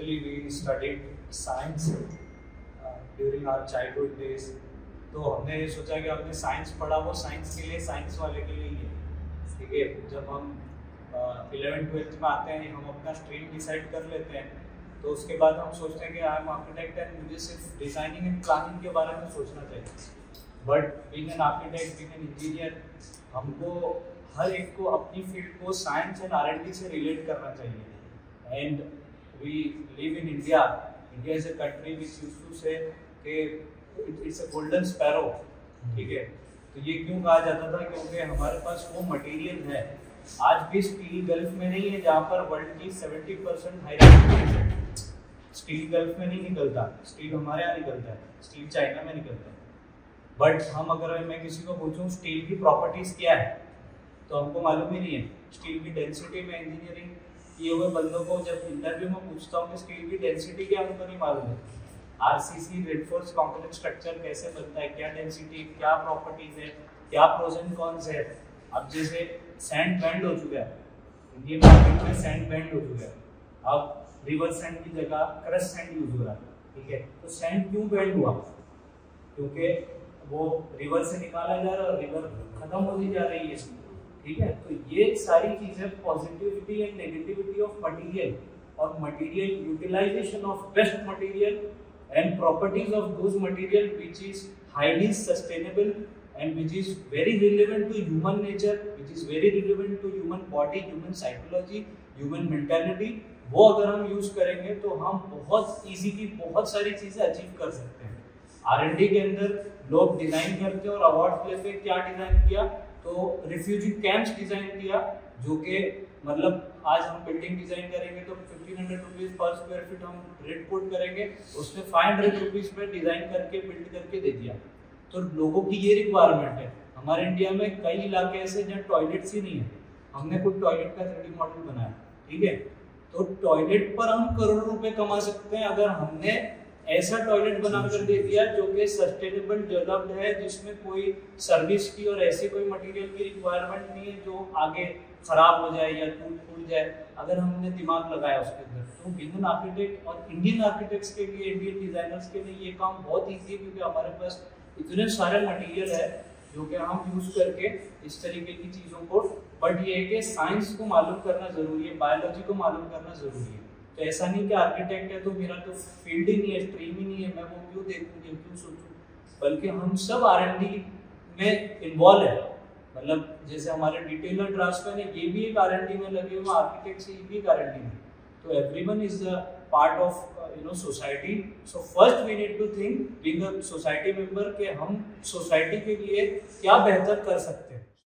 Basically, we studied science during our childhood days. तो हमने ये सोचा कि हमने साइंस पढ़ा, वो साइंस के लिए, साइंस वाले के लिए ही है, ठीक है। जब हम 11th-12th में आते हैं, हम अपना स्ट्रीम डिसाइड कर लेते हैं, तो उसके बाद हम सोचते हैं कि आई एम आर्किटेक्ट एंड मुझे सिर्फ डिज़ाइनिंग एंड प्लानिंग के बारे में सोचना चाहिए। But being an architect, being an engineer, हमको हर एक को अपनी फील्ड को साइंस एंड R&D से रिलेट करना चाहिए। And we live in India. India is a country which used to say कि इट्स अ गोल्डन स्पैरो, ठीक है। तो ये क्यों कहा जाता था? क्योंकि हमारे पास वो मटेरियल है। आज भी स्टील गल्फ में नहीं है, जहाँ पर वर्ल्ड की 70% हाइड्रोजन है। स्टील गल्फ में नहीं निकलता, स्टील हमारे यहाँ निकलता है, स्टील चाइना में निकलता है। बट हम अगर मैं किसी को पूछूं स्टील की प्रॉपर्टीज क्या है, तो हमको मालूम ही नहीं है। स्टील की डेंसिटी में इंजीनियरिंग किए हुए बंदों को जब इंटरव्यू में पूछता हूँ कि स्टील की डेंसिटी क्या, उनको नहीं मालूम है। RCC रेनफोर्स कंक्रीट स्ट्रक्चर कैसे बनता है, क्या डेंसिटी, क्या प्रॉपर्टीज है, क्या प्रोज एंड कॉन्स है। अब जैसे सैंड बैंड हो चुका है, इंडियन मार्केट में सैंड बैंड हो चुका है। अब रिवर सैंड की जगह क्रश सैंड यूज हो रहा है, ठीक है। तो सैंड क्यों बैंड हुआ? क्योंकि वो रिवर से निकाला जा रहा है और रिवर खत्म होती जा रही है, ठीक है। तो ये सारी चीजें positivity and negativity of material और material utilization of best material and properties of those material which is highly sustainable and which is very relevant to human nature, which is very relevant to human body, human psychology, human mentality, वो अगर हम use करेंगे तो हम बहुत easily बहुत सारी चीजें अचीव कर सकते हैं। R&D के अंदर लोग डिजाइन करते हैं और अवार्ड लेते हैं। क्या डिजाइन किया? तो रिफ्यूजी कैंप्स डिजाइन किया, जो कि मतलब आज हम बिल्डिंग डिजाइन करेंगे तो 1500 रुपीज पर स्क्वायर फीट हम रेट कोट करेंगे, उसने 500 रुपीज में डिजाइन करके बिल्ड करके दे दिया। तो लोगों की ये रिक्वायरमेंट है। हमारे इंडिया में कई इलाके ऐसे जहाँ टॉयलेट्स ही नहीं है, हमने खुद टॉयलेट का 3D मॉडल बनाया, ठीक है। तो टॉयलेट पर हम करोड़ों रुपए कमा सकते हैं अगर हमने ऐसा टॉयलेट बनाकर दे दिया जो कि सस्टेनेबल डेवलप्ड है, जिसमें कोई सर्विस की और ऐसे कोई मटेरियल की रिक्वायरमेंट नहीं है जो आगे खराब हो जाए या टूट जाए, अगर हमने दिमाग लगाया उसके अंदर। तो इंडियन आर्किटेक्ट और इंडियन आर्किटेक्ट्स के लिए, इंडियन डिजाइनर्स के लिए ये काम बहुत ईजी है, क्योंकि हमारे पास इतने सारे मटेरियल है जो कि हम यूज करके इस तरीके की चीज़ों को। बट ये है कि साइंस को मालूम करना जरूरी है, बायोलॉजी को मालूम करना जरूरी है। तो ऐसा नहीं कि आर्किटेक्ट है तो मेरा तो फील्ड ही नहीं है, स्ट्रीम ही नहीं है, मैं वो क्यों देखूँ, क्यों सोचूं। बल्कि हम सब R&D में इन्वॉल्व है। मतलब जैसे हमारे डिटेलर ड्राफ्ट्समैन है, ये भी एक R&D में लगे हुए, आर्किटेक्ट ये भी एक R&D में। तो everyone is the part of society. So first we need to think being a society member कि हम सोसाइटी के लिए क्या बेहतर कर सकते हैं।